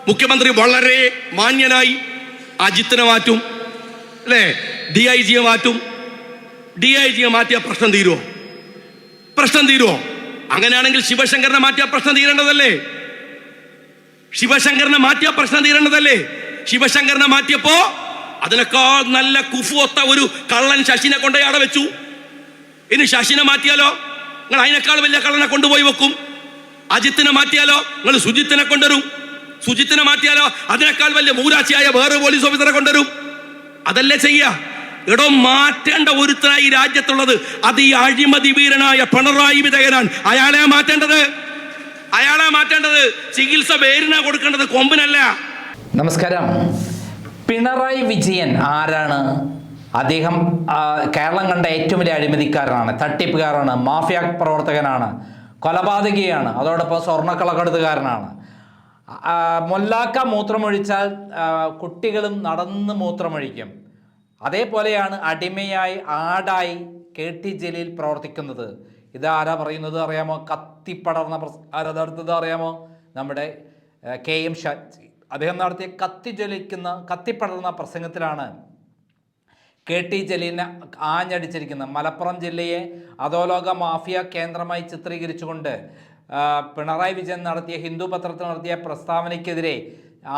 മുഖ്യമന്ത്രി വളരെ മാന്യനായി അജിത്തിനെ മാറ്റും, അല്ലേ? DIGയെ മാറ്റും. DIGയെ മാറ്റിയ പ്രശ്നം തീരുമോ? പ്രശ്നം തീരുമോ? അങ്ങനെയാണെങ്കിൽ ശിവശങ്കറിനെ മാറ്റിയ പ്രശ്നം തീരേണ്ടതല്ലേ? ശിവശങ്കറിനെ മാറ്റിയ പ്രശ്നം തീരേണ്ടതല്ലേ? ശിവശങ്കറിനെ മാറ്റിയപ്പോ അതിനേക്കാൾ നല്ല കുഫു ഒത്ത ഒരു കള്ളൻ ശശിനെ കൊണ്ടുപോയി അവിടെ വെച്ചു. ഇനി ശശിനെ മാറ്റിയാലോ നിങ്ങൾ അതിനേക്കാൾ വലിയ കള്ളനെ കൊണ്ടുപോയി വെക്കും. അജിത്തിനെ മാറ്റിയാലോ നിങ്ങൾ സുജിത്തിനെ കൊണ്ടുവരും. സുജിത്തിനെ മാറ്റിയാലോ അതിനേക്കാൾ വലിയ മൂരാച്ചിയായ വേറെ പോലീസ് ഓഫീസറെ കൊണ്ടുവരും. അതല്ലേ ചെയ്യാ? എടോ, മാറ്റേണ്ട ഒരുത്തനായി രാജ്യത്തുള്ളത് അത് ഈ അഴിമതി വീരനായ പിണറായി വിജയനാണ്. അയാളെ മാറ്റേണ്ടത്. ചികിത്സ പേരിനാ കൊടുക്കേണ്ടത്, കൊമ്പിനല്ല. നമസ്കാരം. പിണറായി വിജയൻ ആരാണ്? അദ്ദേഹം കേരളം കണ്ട ഏറ്റവും വലിയ അഴിമതിക്കാരനാണ്, തട്ടിപ്പുകാരാണ്, മാഫിയ പ്രവർത്തകനാണ്, കൊലപാതകിയാണ്, അതോടൊപ്പം സ്വർണ്ണക്കള്ളക്കടത്തുകാരനാണ്. മൊല്ലാക്ക മൂത്രമൊഴിച്ചാൽ കുട്ടികളും നടന്ന് മൂത്രമൊഴിക്കും. അതേപോലെയാണ് അടിമയായി ആടായി KT ജലീൽ പ്രവർത്തിക്കുന്നത്. ഇതാരാ പറയുന്നത് അറിയാമോ? കത്തിപ്പടർന്ന ആരാധടുത്തത് അറിയാമോ? നമ്മുടെ KM ഷാജി. അദ്ദേഹം നടത്തിയ കത്തിപ്പടർന്ന പ്രസംഗത്തിലാണ് KT ജലീലിനെ ആഞ്ഞടിച്ചിരിക്കുന്നത്. മലപ്പുറം ജില്ലയെ അധോലോക മാഫിയ കേന്ദ്രമായി ചിത്രീകരിച്ചുകൊണ്ട് പിണറായി വിജയൻ നടത്തിയ ഹിന്ദു പത്രത്തിൽ നടത്തിയ പ്രസ്താവനയ്ക്കെതിരെ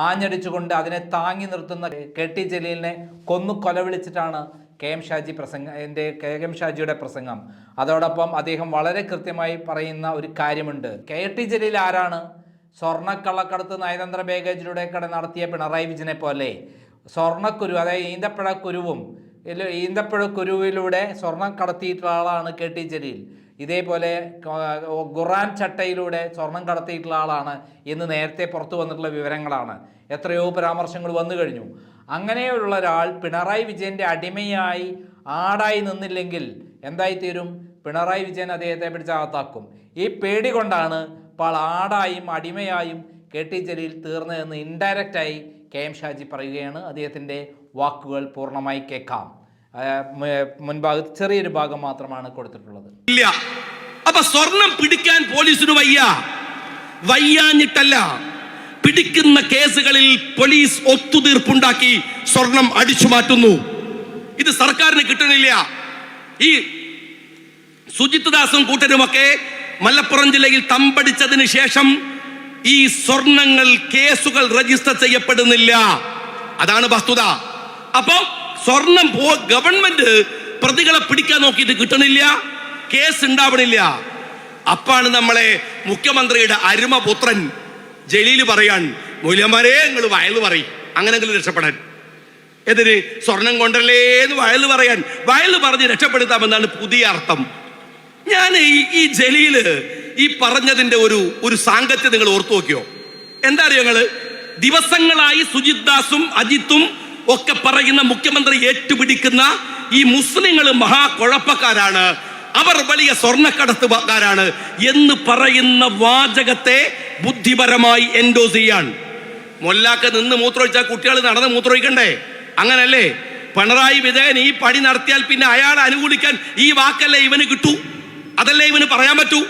ആഞ്ഞടിച്ചുകൊണ്ട് അതിനെ താങ്ങി നിർത്തുന്ന KT ജലീലിനെ കൊലവിളിച്ചിട്ടാണ് KM ഷാജിയുടെ പ്രസംഗം. അതോടൊപ്പം അദ്ദേഹം വളരെ കൃത്യമായി പറയുന്ന ഒരു കാര്യമുണ്ട്. KT ജലീൽ ആരാണ്? സ്വർണ്ണക്കള്ളക്കടത്ത് നയതന്ത്ര ബാഗേജിലൂടെ നടത്തിയ പിണറായി വിജയനെ പോലെ സ്വർണ്ണക്കുരു, അതായത് ഈന്തപ്പഴക്കുരുവിലൂടെ സ്വർണം കടത്തിയിട്ടുള്ള ആളാണ് KT ജലീൽ. ഇതേപോലെ ഖുറാൻ ചട്ടയിലൂടെ സ്വർണം കടത്തിയിട്ടുള്ള ആളാണ് എന്ന് നേരത്തെ പുറത്തു വന്നിട്ടുള്ള വിവരങ്ങളാണ്. എത്രയോ പരാമർശങ്ങൾ വന്നു കഴിഞ്ഞു. അങ്ങനെയുള്ള ഒരാൾ പിണറായി വിജയൻ്റെ അടിമയായി ആടായി നിന്നില്ലെങ്കിൽ എന്തായിത്തീരും? പിണറായി വിജയൻ അദ്ദേഹത്തെ പിടിച്ചകത്താക്കും. ഈ പേടി കൊണ്ടാണ് ഇപ്പോൾ ആടായും അടിമയായും KT ജലീൽ തീർന്നതെന്ന് ഇൻഡയറക്റ്റായി KM ഷാജി പറയുകയാണ്. അദ്ദേഹത്തിൻ്റെ വാക്കുകൾ പൂർണ്ണമായി കേൾക്കാം. മുൻഭാഗത്ത് ചെറിയൊരു ഭാഗം മാത്രമാണ് കൊടുത്തിട്ടുള്ളത്. ഇല്ല, അപ്പൊ സ്വർണം പിടിക്കാൻ പോലീസിന് വയ്യാഞ്ഞിട്ടല്ല, പിടിക്കുന്ന കേസുകളിൽ പോലീസ് ഒത്തുതീർപ്പുണ്ടാക്കി സ്വർണം അടിച്ചു മാറ്റുന്നു. ഇത് സർക്കാരിന് കിട്ടണില്ല. ഈ സുജിത് ദാസും കൂട്ടരുമൊക്കെ മലപ്പുറം ജില്ലയിൽ തമ്പടിച്ചതിന് ശേഷം ഈ കേസുകൾ രജിസ്റ്റർ ചെയ്യപ്പെടുന്നില്ല. അതാണ് വസ്തുത. അപ്പൊ സ്വർണം ഗവൺമെന്റ് പ്രതികളെ പിടിക്കാൻ നോക്കിയിട്ട് കിട്ടണില്ല, കേസ് ഉണ്ടാവണില്ല. അപ്പാണ് നമ്മളെ മുഖ്യമന്ത്രിയുടെ അരുമപുത്രൻ ജലീൽ പറയാൻ, മൂല്യന്മാരെ നിങ്ങൾ വയല് പറയും, അങ്ങനെങ്കിലും രക്ഷപ്പെടാൻ. എതിന് സ്വർണം കൊണ്ടല്ലേ എന്ന് വയല് പറഞ്ഞ് രക്ഷപ്പെടുത്താമെന്നാണ് പുതിയ അർത്ഥം. ഞാൻ ഈ ജലീല് ഈ പറഞ്ഞതിന്റെ ഒരു സാങ്കത്യം നിങ്ങൾ ഓർത്തു നോക്കിയോ? എന്താ അറിയോ നിങ്ങള്? ദിവസങ്ങളായി സുജിത് ദാസും അജിത്തും ഒക്കെ പറയുന്ന മുഖ്യമന്ത്രി ഏറ്റുപിടിക്കുന്ന ഈ മുസ്ലിങ്ങൾ മഹാകുഴപ്പക്കാരാണ്, അവർ വലിയ സ്വർണ്ണക്കടത്തുകാരാണ് എന്ന് പറയുന്ന വാചകത്തെ ബുദ്ധിപരമായി എൻഡോസ് ചെയ്യാൻ. മൊല്ലാക്ക നിന്ന് മൂത്രമൊഴിച്ചാൽ കുട്ടികൾ നടന്ന് മൂത്രമൊഴിക്കണ്ടേ? അങ്ങനല്ലേ? പിണറായി വിജയൻ ഈ പണി നടത്തിയാൽ പിന്നെ അയാളെ അനുകൂലിക്കാൻ ഈ വാക്കല്ലേ ഇവന് കിട്ടൂ? അതല്ലേ ഇവന് പറയാൻ പറ്റൂ?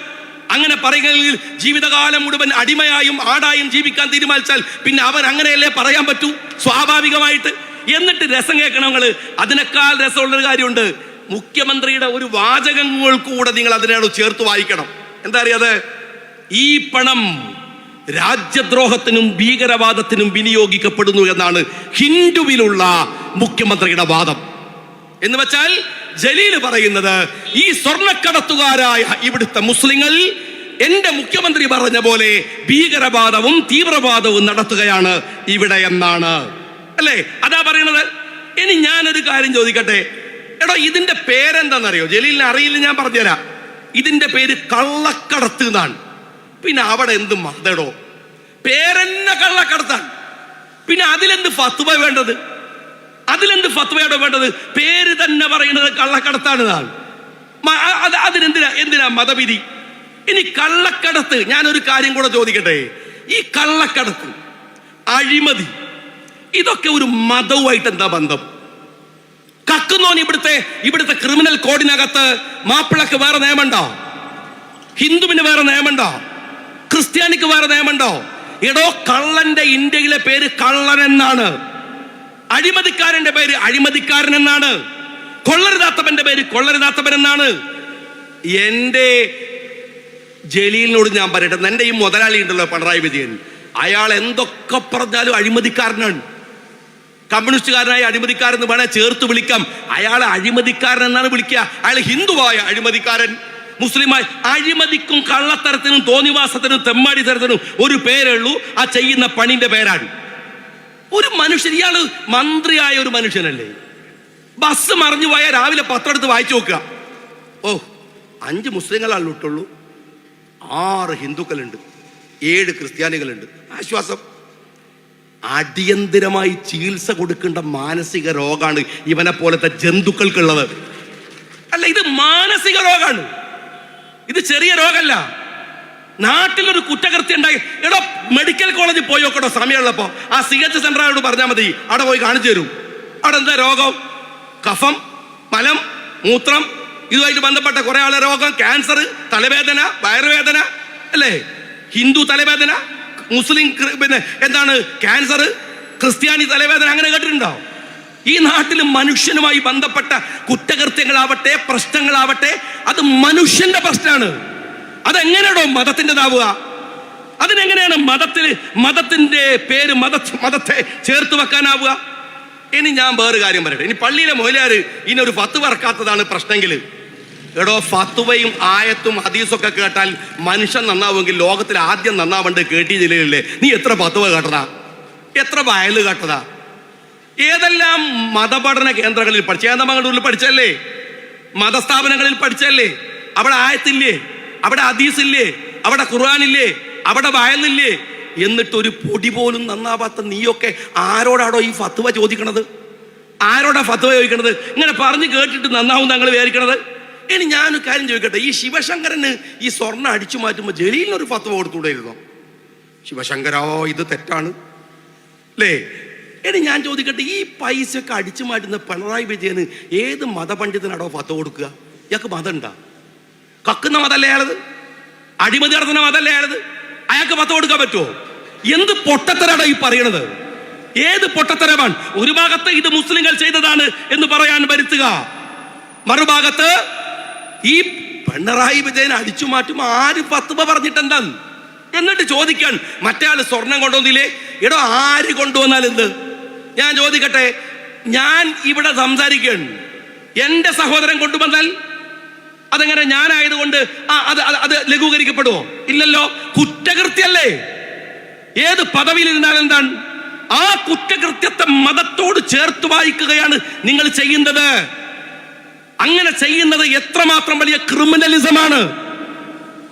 അങ്ങനെ പറയുകയാണെങ്കിൽ ജീവിതകാലം മുഴുവൻ അടിമയായും ആടായും ജീവിക്കാൻ തീരുമാനിച്ചാൽ പിന്നെ അവൻ അങ്ങനെയല്ലേ പറയാൻ പറ്റൂ സ്വാഭാവികമായിട്ട്. എന്നിട്ട് രസം കേൾക്കണങ്ങള്. അതിനേക്കാൾ രസമുള്ളൊരു കാര്യമുണ്ട്. മുഖ്യമന്ത്രിയുടെ ഒരു വാചകങ്ങൾ കൂടെ നിങ്ങൾ അതിനോട് ചേർത്ത് വായിക്കണം. എന്താ അറിയാതെ? ഈ പണം രാജ്യദ്രോഹത്തിനും ഭീകരവാദത്തിനും വിനിയോഗിക്കപ്പെടുന്നു എന്നാണ് ഹിന്ദുവിലുള്ള മുഖ്യമന്ത്രിയുടെ വാദം. എന്ന് വെച്ചാൽ ജലീല് പറയുന്നത് ഈ സ്വർണ്ണക്കടത്തുകാരായ ഇവിടുത്തെ മുസ്ലിങ്ങൾ എന്റെ മുഖ്യമന്ത്രി പറഞ്ഞ പോലെ ഭീകരവാദവും തീവ്രവാദവും നടത്തുകയാണ് ഇവിടെ എന്നാണ്, അല്ലേ? അതാ പറയുന്നത്. ഇനി ഞാനൊരു കാര്യം ചോദിക്കട്ടെ. എടോ, ഇതിന്റെ പേരെന്താണെന്നറിയോ? ജലീലിനെ അറിയില്ല, ഞാൻ പറഞ്ഞുതരാം. ഇതിന്റെ പേര് കള്ളക്കടത്ത് എന്നാണ്. പിന്നെ അവിടെ എന്ത് മതടോ? പേരെന്നെ കള്ളക്കടത്താൻ. പിന്നെ അതിലെന്ത് ഫത്വ വേണ്ടത്? വേണ്ടത്? പേര് തന്നെ പറയുന്നത് കള്ളക്കടത്താണ്. എന്തിനാ മതവിധി? ഇനി കള്ളക്കടത്ത്, ഞാനൊരു കാര്യം കൂടെ ചോദിക്കട്ടെ. ഈ കള്ളക്കടത്ത്, അഴിമതി, ഇതൊക്കെ ഒരു മതവുമായിട്ട് എന്താ ബന്ധം? കക്കുന്നോൻ ഇവിടുത്തെ ക്രിമിനൽ കോഡിനകത്ത് മാപ്പിളക്ക് വേറെ നിയമമുണ്ടോ? ഹിന്ദുവിന് വേറെ നിയമമുണ്ടോ? ക്രിസ്ത്യാനിക്ക് വേറെ നിയമമുണ്ടോ? എടോ, കള്ളന്റെ ഇന്ത്യയിലെ പേര് കള്ളൻ എന്നാണ്, അഴിമതിക്കാരന്റെ പേര് അഴിമതിക്കാരൻ എന്നാണ്, കൊള്ളരുതാത്തവന്റെ പേര് കൊള്ളരുതാത്തവൻ എന്നാണ്. എന്റെ ജലീലിനോട് ഞാൻ പറയട്ടെ, എന്റെ ഈ മുതലാളി ഉണ്ടല്ലോ പിണറായി വിജയൻ, അയാൾ എന്തൊക്കെ പറഞ്ഞാലും അഴിമതിക്കാരനാണ്. കമ്മ്യൂണിസ്റ്റുകാരനായ അഴിമതിക്കാരെന്ന് വേണേൽ ചേർത്ത് വിളിക്കാം. അയാളെ അഴിമതിക്കാരൻ എന്നാണ് വിളിക്കുക. അയാൾ ഹിന്ദുവായ അഴിമതിക്കാരൻ, മുസ്ലിമായി. അഴിമതിക്കും കള്ളത്തരത്തിനും തോന്നിവാസത്തിനും തെമ്മാടിത്തരത്തിനും ഒരു പേരേ ഉള്ളൂ, ആ ചെയ്യുന്ന പണിന്റെ പേരാണ്. ഒരു മനുഷ്യൻ, ഇയാള് മന്ത്രിയായ ഒരു മനുഷ്യനല്ലേ? ബസ് മറിഞ്ഞു പോയാൽ രാവിലെ പത്രം എടുത്ത് വായിച്ചു നോക്കുക. ഓ, 5 മുസ്ലിങ്ങളാണ് വിട്ടുള്ളൂ, 6 ഹിന്ദുക്കളുണ്ട്, 7 ക്രിസ്ത്യാനികളുണ്ട്. ആശ്വാസം. അടിയന്തിരമായി ചികിത്സ കൊടുക്കേണ്ട മാനസിക രോഗമാണ് ഇവനെ പോലത്തെ ജന്തുക്കൾക്കുള്ളത്. അല്ല, ഇത് മാനസിക രോഗമാണ്, ഇത് ചെറിയ രോഗമല്ല. നാട്ടിലൊരു കുറ്റകൃത്യം ഉണ്ടായി, എടോ മെഡിക്കൽ കോളേജിൽ പോയി നോക്കട്ടോ സമയമുള്ളപ്പോ. ആ CH സെന്ററോട് പറഞ്ഞാൽ മതി, അവിടെ പോയി കാണിച്ചു തരും. അവിടെ എന്താ രോഗം? കഫം, മലം, മൂത്രം, ഇതുമായിട്ട് ബന്ധപ്പെട്ട കുറെ ആളെ രോഗം. ക്യാൻസർ, തലവേദന, വയറുവേദന, അല്ലേ? ഹിന്ദു തലവേദന, മുസ്ലിം പിന്നെ എന്താണ് ക്യാൻസർ, ക്രിസ്ത്യാനി തലവേദന, അങ്ങനെ കേട്ടിട്ടുണ്ടോ? ഈ നാട്ടിൽ മനുഷ്യനുമായി ബന്ധപ്പെട്ട കുറ്റകൃത്യങ്ങളാവട്ടെ, പ്രശ്നങ്ങളാവട്ടെ, അത് മനുഷ്യന്റെ പ്രശ്നമാണ്. അതെങ്ങനെയാണോ മതത്തിൻ്റെതാവുക? അതിനെങ്ങനെയാണ് മതത്തിന്റെ പേര് മതത്തെ ചേർത്ത് വെക്കാനാവുക? ഇനി ഞാൻ വേറെ കാര്യം പറയട്ടെ. ഇനി പള്ളിയിലെ മൊയിലാര് ഇനൊരു ഫത്വ ഇറക്കാത്തതാണ് പ്രശ്നമെങ്കിൽ, എടോ, ഫത്വയും ആയത്തും ഹദീസൊക്കെ കേട്ടാൽ മനുഷ്യൻ നന്നാവുമെങ്കിൽ ലോകത്തിൽ ആദ്യം നന്നാവേണ്ടത് KT ജലീലല്ലേ? നീ എത്ര ഫത്വ കേട്ടതാ, എത്ര വയല് കേട്ടതാ? ഏതെല്ലാം മതപഠന കേന്ദ്രങ്ങളിൽ ചേന്ദമംഗളൂരിൽ പഠിച്ചല്ലേ, മതസ്ഥാപനങ്ങളിൽ പഠിച്ചല്ലേ? അവിടെ ആയത്തില്ലേ, അവിടെ ഹദീസില്ലേ, അവിടെ ഖുർആനില്ലേ, അവിടെ വയലില്ലേ? എന്നിട്ടൊരു പൊടി പോലും നന്നാവാത്ത നീയൊക്കെ ആരോടാടോ ഈ ഫത്വ ചോദിക്കണത്? ആരോടാ ഫത്വ ചോദിക്കണത്? ഇങ്ങനെ പറഞ്ഞു കേട്ടിട്ട് നന്നാവും താങ്കൾ വിചാരിക്കണത്? ഇനി ഞാനൊരു കാര്യം ചോദിക്കട്ടെ, ഈ ശിവശങ്കരന് ഈ സ്വർണ്ണം അടിച്ചു മാറ്റുമ്പോൾ ജലീലിനൊരു ഫത്വ കൊടുത്തുകൂടായിരുന്നോ? ശിവശങ്കരോ ഇത് തെറ്റാണ് അല്ലേ? ഇനി ഞാൻ ചോദിക്കട്ടെ, ഈ പൈസയൊക്കെ അടിച്ചു മാറ്റുന്ന പിണറായി വിജയന് ഏത് മതപണ്ഡിതനാടോ ഫത്വ കൊടുക്കുക? ഇയാൾക്ക് മതം ഉണ്ടാ? കക്കുന്ന മതല്ലേ അയാളത്? അടിമതി നടത്തുന്ന മതല്ലേ അയാളത്? അയാൾക്ക് ഫത്വ കൊടുക്കാൻ പറ്റുമോ? എന്ത് പൊട്ടത്തരാടോ ഈ പറയണത്? ഏത് പൊട്ടത്തരമാണ്? ഒരു ഭാഗത്ത് ഇത് മുസ്ലിങ്ങൾ ചെയ്തതാണ് എന്ന് പറയാൻ വരുത്തുക, മറുഭാഗത്ത് ഈ പിണറായി വിജയൻ അടിച്ചു മാറ്റും ആര് ഫത്വ പറഞ്ഞിട്ടെന്താ? എന്നിട്ട് ചോദിക്കാൻ മറ്റേ ആള് സ്വർണം കൊണ്ടുവന്നില്ലേ? എടോ, ആര് കൊണ്ടുവന്നാൽ എന്ത്? ഞാൻ ചോദിക്കട്ടെ, ഞാൻ ഇവിടെ സംസാരിക്കുകയാണ്, എന്റെ സഹോദരൻ കൊണ്ടുവന്നാൽ അതെങ്ങനെ ഞാനായതുകൊണ്ട് അത് ലഘൂകരിക്കപ്പെടുമോ? ഇല്ലല്ലോ. കുറ്റകൃത്യല്ലേ? ഏത് പദവിയിലിരുന്നാൽ എന്താണ്? ആ കുറ്റകൃത്യത്തെ മതത്തോട് ചേർത്ത് വായിക്കുകയാണ് നിങ്ങൾ ചെയ്യുന്നത്. അങ്ങനെ ചെയ്യുന്നത് എത്രമാത്രം വലിയ ക്രിമിനലിസമാണ്.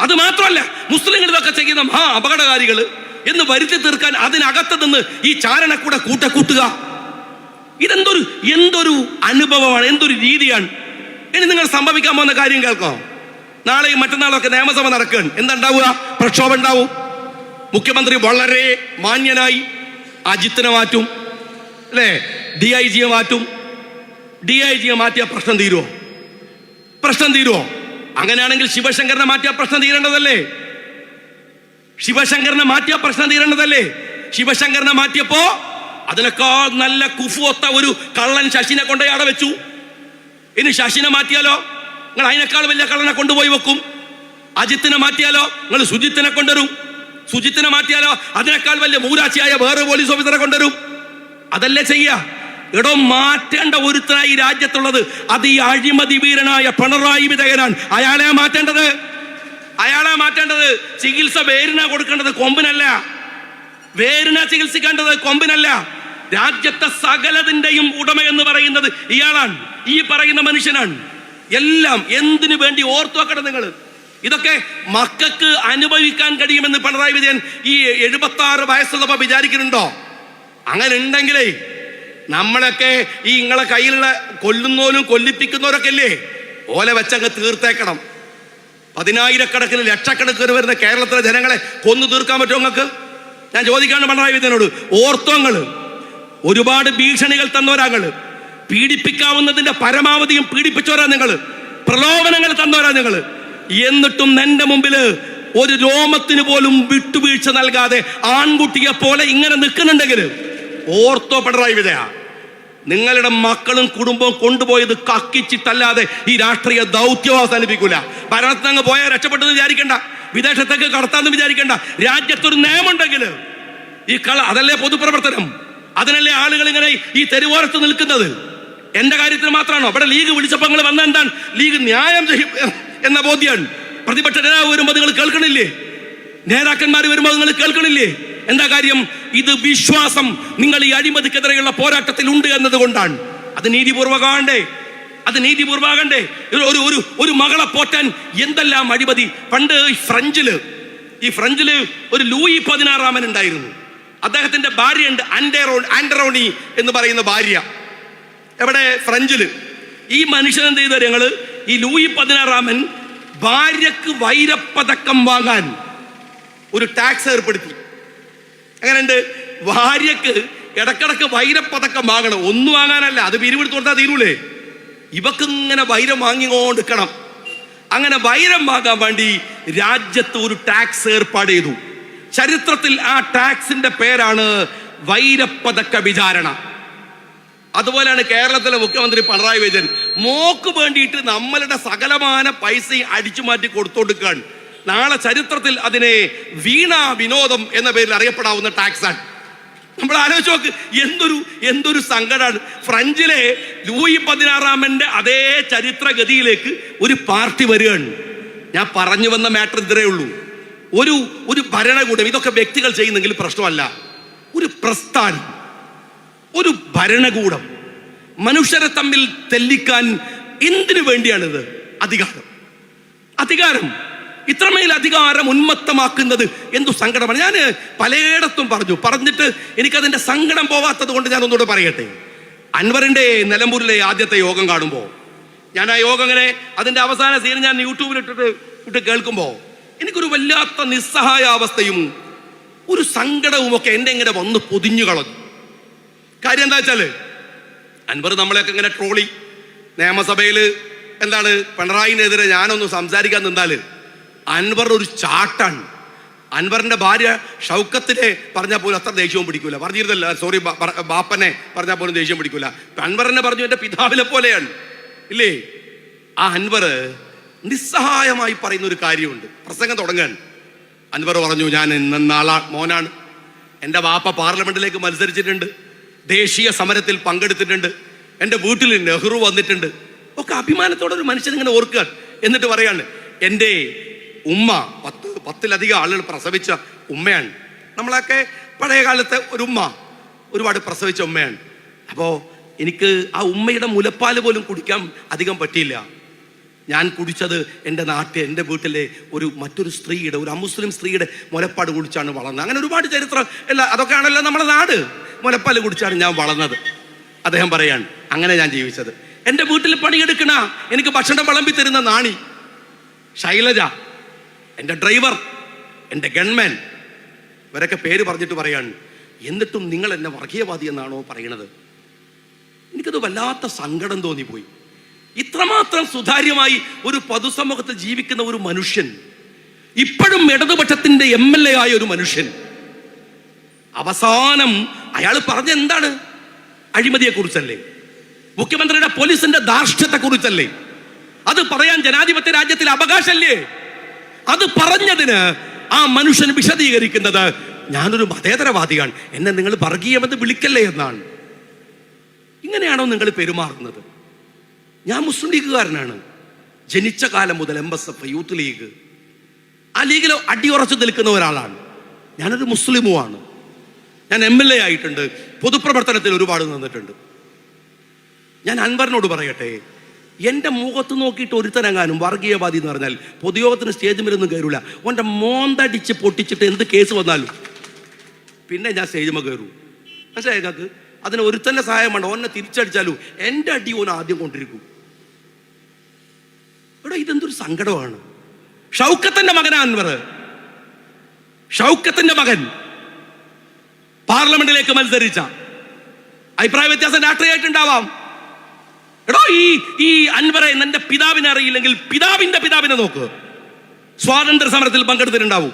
അത് മാത്രമല്ല, മുസ്ലിങ്ങൾ ഇതൊക്കെ ചെയ്യുന്ന അപകടകാരികൾ എന്ന് വരുത്തി തീർക്കാൻ അതിനകത്ത് നിന്ന് ഈ ചാരണക്കൂടെ കൂട്ടുക. എന്തൊരു അനുഭവമാണ്, എന്തൊരു രീതിയാണ്. ഇനി നിങ്ങൾ സംഭവിക്കാൻ പോകുന്ന കാര്യം കേൾക്കോ. നാളെയും മറ്റന്നാളൊക്കെ നിയമസഭ നടക്കുകയാണ്. എന്താ ഉണ്ടാവുക? പ്രക്ഷോഭം ഉണ്ടാവും. മുഖ്യമന്ത്രി വളരെ മാന്യനായി അജിത്തിനെ മാറ്റും, അല്ലേ? DIGയെ മാറ്റും. DIGയെ മാറ്റിയ പ്രശ്നം തീരുമോ? പ്രശ്നം തീരുമോ? അങ്ങനെയാണെങ്കിൽ ശിവശങ്കരനെ മാറ്റിയ പ്രശ്നം തീരേണ്ടതല്ലേ? ശിവശങ്കരനെ മാറ്റിയ പ്രശ്നം തീരേണ്ടതല്ലേ? ശിവശങ്കരനെ മാറ്റിയപ്പോ അതിനേക്കാൾ നല്ല കുഫുവൊത്ത ഒരു കള്ളൻ ശശിനെ കൊണ്ടുപോയി അവിടെ വെച്ചു. ഇനി ശശിനെ മാറ്റിയാലോ നിങ്ങൾ അതിനേക്കാൾ വലിയ കള്ളനെ കൊണ്ടുപോയി വെക്കും. അജിത്തിനെ മാറ്റിയാലോ നിങ്ങൾ സുജിത്തിനെ കൊണ്ടുവരും. സുജിത്തിനെ മാറ്റിയാലോ അതിനേക്കാൾ വലിയ മൂരാച്ചിയായ വേറെ പോലീസ് ഓഫീസറെ കൊണ്ടുവരും. അതല്ലേ ചെയ്യുക? എടോ, മാറ്റേണ്ട ഒരുത്തനായി ഈ രാജ്യത്തുള്ളത് അത് ഈ അഴിമതി വീരനായ പിണറായി വിജയനാണ്. അയാളെ മാറ്റേണ്ടത്. ചികിത്സ വേരിന കൊടുക്കേണ്ടത് കൊമ്പിനല്ല. വേരിന ചികിത്സിക്കേണ്ടത് കൊമ്പിനല്ല. രാജ്യത്തെ സകലതിന്റെയും ഉടമ എന്ന് പറയുന്നത് ഇയാളാണ്, ഈ പറയുന്ന മനുഷ്യനാണ്. എല്ലാം എന്തിനു വേണ്ടി ഓർത്തു വെക്കണം നിങ്ങൾ. ഇതൊക്കെ മക്കൾക്ക് അനുഭവിക്കാൻ കഴിയുമെന്ന് പിണറായി വിജയൻ ഈ 76 വയസ്സുള്ളപ്പോ വിചാരിക്കുന്നുണ്ടോ? അങ്ങനെ ഉണ്ടെങ്കിലേ നമ്മളൊക്കെ ഈ നിങ്ങളെ കയ്യിലുള്ള കൊല്ലുന്നോലും കൊല്ലിപ്പിക്കുന്നവരൊക്കെ ഇല്ലേ, ഓല വെച്ചങ്ങ് തീർത്തേക്കണം. 10,000-കണക്കിന് ലക്ഷക്കണക്കിന് വരുന്ന കേരളത്തിലെ ജനങ്ങളെ കൊന്നു തീർക്കാൻ പറ്റുമോ നിങ്ങൾക്ക്? ഞാൻ ചോദിക്കാണ് പിണറായി വിജയനോട്. ഓർത്തോങ്ങള് ഒരുപാട് ഭീഷണികൾ തന്നവരാങ്ങള്, പീഡിപ്പിക്കാവുന്നതിന്റെ പരമാവധിയും പീഡിപ്പിച്ചവരാ നിങ്ങള്, പ്രലോഭനങ്ങൾ തന്നവരാ നിങ്ങള്. എന്നിട്ടും എന്റെ മുമ്പില് ഒരു രോമത്തിന് പോലും വിട്ടുവീഴ്ച നൽകാതെ ആൺകുട്ടിയെ പോലെ ഇങ്ങനെ നിൽക്കുന്നുണ്ടെങ്കിൽ ഓർത്തോ പിണറായി വിജയ, നിങ്ങളുടെ മക്കളും കുടുംബവും കൊണ്ടുപോയത് കക്കിച്ചിട്ടല്ലാതെ ഈ രാഷ്ട്രീയ ദൗത്യം അവസാനിപ്പിക്കൂല. ഭരണത്തിൽ അങ്ങ് പോയാൽ രക്ഷപ്പെട്ടെന്ന് വിചാരിക്കണ്ട, വിദേശത്തേക്ക് കടത്താന്ന് വിചാരിക്കണ്ട. രാജ്യത്തൊരു നിയമമുണ്ടെങ്കിൽ ഈ അതല്ലേ പൊതുപ്രവർത്തനം, അതിനല്ലേ ആളുകൾ ഇങ്ങനെ ഈ തെരുവോരത്ത് നിൽക്കുന്നത്. എന്റെ കാര്യത്തിന് മാത്രമാണോ? ഇവിടെ ലീഗ് വിളിച്ചപ്പോൾ നിങ്ങൾ വന്ന എന്താണ്? ലീഗ് ന്യായം ചെയ്യും എന്ന ബോധ്യമാണ്. പ്രതിപക്ഷ നേതാവ് വരുമ്പോൾ നിങ്ങൾ കേൾക്കണില്ലേ? നേതാക്കന്മാർ വരുമ്പോൾ നിങ്ങൾ കേൾക്കണില്ലേ? എന്താ കാര്യം? ഇത് വിശ്വാസം നിങ്ങൾ ഈ അഴിമതിക്കെതിരെയുള്ള പോരാട്ടത്തിൽ ഉണ്ട് എന്നതുകൊണ്ടാണ്. അത് നീതിപൂർവകമാകണ്ടേ, അത് നീതിപൂർവകണ്ടേ? ഒരു മകളെ പോറ്റാൻ എന്തെല്ലാം അഴിമതി. പണ്ട് ഈ ഫ്രഞ്ചില് ഒരു ലൂയി 16 ഉണ്ടായിരുന്നു. അദ്ദേഹത്തിന്റെ ഭാര്യയുണ്ട്, ആൻഡറോണി എന്ന് പറയുന്ന ഭാര്യ. എവിടെ? ഫ്രഞ്ചില്. ഈ മനുഷ്യൻ എന്ത് ചെയ്ത ഞങ്ങള്, ഈ ലൂയി 16 ഭാര്യക്ക് വൈരപ്പതക്കം വാങ്ങാൻ ഒരു ടാക്സ് ഏർപ്പെടുത്തി. അങ്ങനെയുണ്ട്, ഭാര്യക്ക് ഇടക്കിടക്ക് വൈരപ്പതക്കം വാങ്ങണം. ഒന്നും വാങ്ങാനല്ല, അത് പിരിവെടുത്ത് കൊടുത്താൽ തീരൂലേ. ഇവക്ക് ഇങ്ങനെ വൈരം വാങ്ങിക്കൊണ്ടിരിക്കണം. അങ്ങനെ വൈരം വാങ്ങാൻ വേണ്ടി രാജ്യത്ത് ഒരു ടാക്സ് ഏർപ്പാട് ചെയ്തു. ചരിത്രത്തിൽ ആ ടാക്സിന്റെ പേരാണ് വൈരപ്പതക്ക വിചാരണ. അതുപോലെയാണ് കേരളത്തിലെ മുഖ്യമന്ത്രി പിണറായി വിജയൻ മോക്ക് വേണ്ടിയിട്ട് നമ്മളുടെ സകലമാന പൈസയും അടിച്ചു മാറ്റി കൊടുത്തോടുക്കാൻ. നാളെ ചരിത്രത്തിൽ അതിനെ വീണ വിനോദം എന്ന പേരിൽ അറിയപ്പെടാവുന്ന ടാക്സാണ്. നമ്മൾ ആലോചിച്ച് നോക്ക്, എന്തൊരു സങ്കടമാണ്. ഫ്രഞ്ചിലെ ലൂയി 16 അതേ ചരിത്രഗതിയിലേക്ക് ഒരു പാർട്ടി വരികയാണ്. ഞാൻ പറഞ്ഞു വന്ന മാറ്റർ ഇത്രേ ഉള്ളൂ. ഒരു ഭരണകൂടം, ഇതൊക്കെ വ്യക്തികൾ ചെയ്യുന്നെങ്കിൽ പ്രശ്നമല്ല, ഒരു പ്രസ്ഥാനം, ഒരു ഭരണകൂടം മനുഷ്യരെ തമ്മിൽ തെല്ലിക്കാൻ എന്തിനു വേണ്ടിയാണിത്? അധികാരം ഇത്രമേൽ അധികാരം ഉന്മത്തമാക്കുന്നത് എന്തു സങ്കടമാണ്. ഞാൻ പലയിടത്തും പറഞ്ഞിട്ട് എനിക്കതിന്റെ സങ്കടം പോവാത്തത് കൊണ്ട് ഞാൻ ഒന്നുകൂടെ പറയട്ടെ. അൻവറിന്റെ നിലമ്പൂരിലെ ആദ്യത്തെ യോഗം കാണുമ്പോൾ, ഞാൻ ആ യോഗം ഇങ്ങനെ അതിന്റെ അവസാന സീൻ ഞാൻ യൂട്യൂബിൽ ഇട്ട് കേൾക്കുമ്പോൾ എനിക്കൊരു വല്ലാത്ത നിസ്സഹായാവസ്ഥയും ഒരു സങ്കടവും ഒക്കെ എന്നെ ഇങ്ങനെ വന്ന് പൊതിഞ്ഞു കളഞ്ഞു. കാര്യം എന്താ വെച്ചാല്, അൻവർ നമ്മളെയൊക്കെ ഇങ്ങനെ ട്രോളി നിയമസഭയിൽ എന്താണ് പിണറായിനെതിരെ ഞാനൊന്ന് സംസാരിക്കാൻ നിന്നാല് അൻവർ ഒരു ചാട്ടാണ്. അൻവറിന്റെ ഭാര്യ ഷൗക്കത്തിനെ പറഞ്ഞാൽ പോലും അത്ര ദേഷ്യവും പിടിക്കൂല. പറഞ്ഞിരുന്നല്ല, സോറി, ബാപ്പനെ പറഞ്ഞാൽ പോലും ദേഷ്യം പിടിക്കൂല. അൻവറിനെ പറഞ്ഞു എന്റെ പിതാവിനെ പോലെയാണ്, ഇല്ലേ? ആ അൻവർ നിസ്സഹായമായി പറയുന്ന ഒരു കാര്യമുണ്ട്. പ്രസംഗം തുടങ്ങാൻ അൻവർ പറഞ്ഞു, ഞാൻ ഇന്നാളാ മോനാണ്, എൻ്റെ വാപ്പ പാർലമെന്റിലേക്ക് മത്സരിച്ചിട്ടുണ്ട്, ദേശീയ സമരത്തിൽ പങ്കെടുത്തിട്ടുണ്ട്, എൻ്റെ വീട്ടിൽ നെഹ്റു വന്നിട്ടുണ്ട്, ഒക്കെ അഭിമാനത്തോടെ ഒരു മനുഷ്യൻ ഇങ്ങനെ ഓർക്കുക. എന്നിട്ട് പറയാണ്, എൻ്റെ ഉമ്മ 10-ലധികം ആളുകൾ പ്രസവിച്ച ഉമ്മയാണ്. നമ്മളൊക്കെ പഴയ കാലത്തെ ഒരു ഉമ്മ ഒരുപാട് പ്രസവിച്ച ഉമ്മയാണ്. അപ്പോൾ എനിക്ക് ആ ഉമ്മയുടെ മുലപ്പാൽ പോലും കുടിക്കാൻ അധികം പറ്റിയില്ല. ഞാൻ കുടിച്ചത് എൻ്റെ വീട്ടിലെ മറ്റൊരു സ്ത്രീയുടെ, ഒരു അമുസ്ലിം സ്ത്രീയുടെ മുലപ്പാട് കുടിച്ചാണ് വളർന്നത്. അങ്ങനെ ഒരുപാട് ചരിത്രം അതൊക്കെയാണല്ലോ നമ്മുടെ നാട്. മുലപ്പാൽ കുടിച്ചാണ് ഞാൻ വളർന്നത്. അദ്ദേഹം പറയാണ്, അങ്ങനെ ഞാൻ ജീവിച്ചത്. എൻ്റെ വീട്ടിൽ പണിയെടുക്കണ, എനിക്ക് ഭക്ഷണം വിളമ്പി തരുന്ന നാണി, ശൈലജ, എൻ്റെ ഡ്രൈവർ, എൻ്റെ ഗൺമാൻ, ഇവരൊക്കെ പേര് പറഞ്ഞിട്ട് പറയാണ്, എന്നിട്ടും നിങ്ങൾ എന്നെ വർഗീയവാദി എന്നാണോ പറയണത്? എനിക്കത് വല്ലാത്ത സങ്കടം തോന്നിപ്പോയി. ഇത്രമാത്രം സുതാര്യമായി ഒരു പൊതുസമൂഹത്തിൽ ജീവിക്കുന്ന ഒരു മനുഷ്യൻ, ഇപ്പോഴും ഇടതുപക്ഷത്തിന്റെ MLA ആയ ഒരു മനുഷ്യൻ, അവസാനം അയാൾ പറഞ്ഞ എന്താണ്? അഴിമതിയെ കുറിച്ചല്ലേ? മുഖ്യമന്ത്രിയുടെ പോലീസിന്റെ ധാർഷ്ട്യത്തെ കുറിച്ചല്ലേ? അത് പറയാൻ ജനാധിപത്യ രാജ്യത്തിൽ അവകാശമല്ലേ? അത് പറഞ്ഞതിന് ആ മനുഷ്യൻ വിശദീകരിക്കുന്നത്, ഞാനൊരു മതേതരവാദിയാണ്, എന്നെ നിങ്ങൾ വർഗീയമെന്ന് വിളിക്കല്ലേ എന്നാണ്. ഇങ്ങനെയാണോ നിങ്ങൾ പെരുമാറുന്നത്? ഞാൻ മുസ്ലിം ലീഗുകാരനാണ്. ജനിച്ച കാലം മുതൽ MSF, യൂത്ത് ലീഗ്, ആ ലീഗിൽ അടിയുറച്ചു നിൽക്കുന്ന ഒരാളാണ്. ഞാനൊരു മുസ്ലിമുമാണ്. ഞാൻ MLA ആയിട്ടുണ്ട്, പൊതുപ്രവർത്തനത്തിൽ ഒരുപാട് നിന്നിട്ടുണ്ട്. ഞാൻ അൻവറിനോട് പറയട്ടെ, എൻ്റെ മുഖത്ത് നോക്കിയിട്ട് ഒരുത്തനെങ്ങാനും വർഗീയവാദി എന്ന് പറഞ്ഞാൽ പൊതുയോഗത്തിന് സ്റ്റേജിൽ കയറൂല. ഓൻ്റെ മോന്തടിച്ച് പൊട്ടിച്ചിട്ട് എന്ത് കേസ് വന്നാലും പിന്നെ ഞാൻ സ്റ്റേജിൽ കയറൂ. മനസ്സിലായി ഞങ്ങൾക്ക്? അതിന് ഒരുത്തന്നെ സഹായം വേണ്ട. ഓനെ തിരിച്ചടിച്ചാലും എൻ്റെ അടി ഓൻ ആദ്യം കൊണ്ടിരിക്കും. ഇവിടെ ഇതെന്തൊരു സങ്കടമാണ്. ഷൗക്കത്തിന്റെ മകനാ അൻവർ. ഷൗക്കത്തിന്റെ മകൻ പാർലമെന്റിലേക്ക് മത്സരിച്ച, അഭിപ്രായ വ്യത്യാസം രാഷ്ട്രീയമായിട്ടുണ്ടാവാം. എടോ, ഈ അൻവറെ നിന്റെ പിതാവിനെ അറിയില്ലെങ്കിൽ പിതാവിന്റെ പിതാവിനെ നോക്ക്. സ്വാതന്ത്ര്യ സമരത്തിൽ പങ്കെടുത്തിട്ടുണ്ടാവും.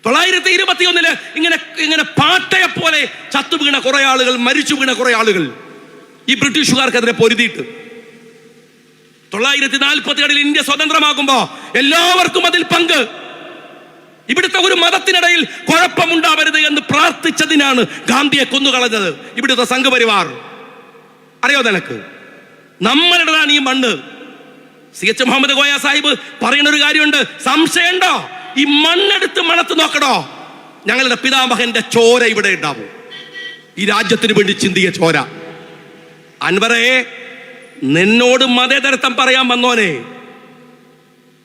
921 ഇങ്ങനെ പാട്ടയെ പോലെ ചത്തു വീണ കുറെ ആളുകൾ, മരിച്ചു വീണ കുറെ ആളുകൾ ഈ ബ്രിട്ടീഷുകാർക്കെതിരെ പൊരുതിയിട്ട്. 947 ഇന്ത്യ സ്വതന്ത്രമാകുമ്പോ എല്ലാവർക്കും അതിൽ പങ്ക്. ഇവിടുത്തെ ഒരു മതത്തിനിടയിൽ കുഴപ്പമുണ്ടാവരുത് എന്ന് പ്രാർത്ഥിച്ചതിനാണ് ഗാന്ധിയെ കൊന്നുകളഞ്ഞത് ഇവിടുത്തെ സംഘപരിവാർ. അറിയോ നിനക്ക്? നമ്മളുടേതാണ് ഈ മണ്ണ്. CH മുഹമ്മദ് കോയ സാഹിബ് പറയുന്ന ഒരു കാര്യമുണ്ട്, സംശയമുണ്ടോ? ഈ മണ്ണെടുത്ത് മണത്ത് നോക്കണോ, ഞങ്ങളുടെ പിതാമഹന്റെ ചോര ഇവിടെ ഉണ്ടാവും. ഈ രാജ്യത്തിന് വേണ്ടി ചിന്തിയ ചോര. അൻവറേ, നിന്നോട് മതേതരത്വം പറയാൻ വന്നോനെ,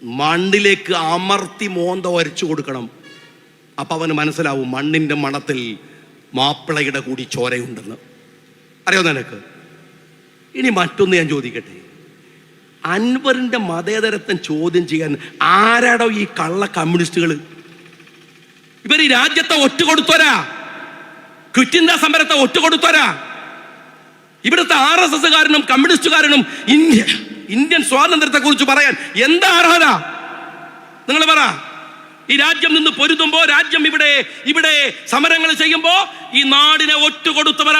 മണ്ണിലേക്ക് അമർത്തി മോന്ത വരച്ചു കൊടുക്കണം. അപ്പൊ അവന് മനസ്സിലാവും മണ്ണിന്റെ മണത്തിൽ മാപ്പിളയുടെ കൂടി ചോരയുണ്ടെന്ന്. അറിയോ നിനക്ക്? ഇനി മറ്റൊന്ന് ഞാൻ ചോദിക്കട്ടെ, അൻവറിന്റെ മതേതരത്വം ചോദ്യം ചെയ്യാൻ ആരാടോ ഈ കള്ള കമ്മ്യൂണിസ്റ്റുകൾ? ഇവർ ഈ രാജ്യത്തെ ഒറ്റുകൊടുത്തോരാ, ക്വിറ്റ് ഇന്ത്യ സമരത്തെ ഒറ്റുകൊടുത്തോരാ. ഇവിടുത്തെ RSSകാരനും കമ്മ്യൂണിസ്റ്റുകാരനും ഇന്ത്യൻ സ്വാതന്ത്ര്യത്തെ കുറിച്ച് പറയാൻ എന്താ അർഹത? നിങ്ങൾ പറ. ഈ രാജ്യം നിന്ന് പൊരുതുമ്പോ, രാജ്യം ഇവിടെ സമരങ്ങൾ ചെയ്യുമ്പോ ഈ നാടിനെ ഒറ്റുകൊടുത്തവർ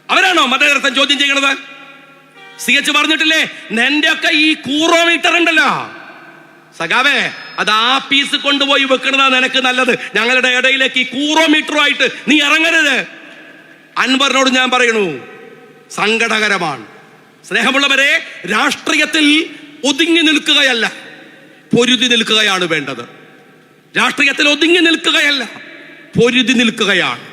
അവരാണോ മതേതരത്വം ചോദ്യം ചെയ്യണത്? CH പറഞ്ഞിട്ടില്ലേ, നിന്റെ ഒക്കെ ഈ കൂറോമീറ്റർ ഉണ്ടല്ലോ സഖാവേ, അത് ആപ്പീസ് കൊണ്ടുപോയി വെക്കണതാ നിനക്ക് നല്ലത്. ഞങ്ങളുടെ ഇടയിലേക്ക് ഈ കൂറോമീറ്ററുമായിട്ട് നീ ഇറങ്ങരുത്. അൻവറിനോട് ഞാൻ പറയണു, സങ്കടകരമാണ്. സ്നേഹമുള്ളവരെ, രാഷ്ട്രീയത്തിൽ ഒതുങ്ങി നിൽക്കുകയല്ല, പൊരുതി നിൽക്കുകയാണ് വേണ്ടത്. രാഷ്ട്രീയത്തിൽ ഒതുങ്ങി നിൽക്കുകയല്ല, പൊരുതി നിൽക്കുകയാണ്.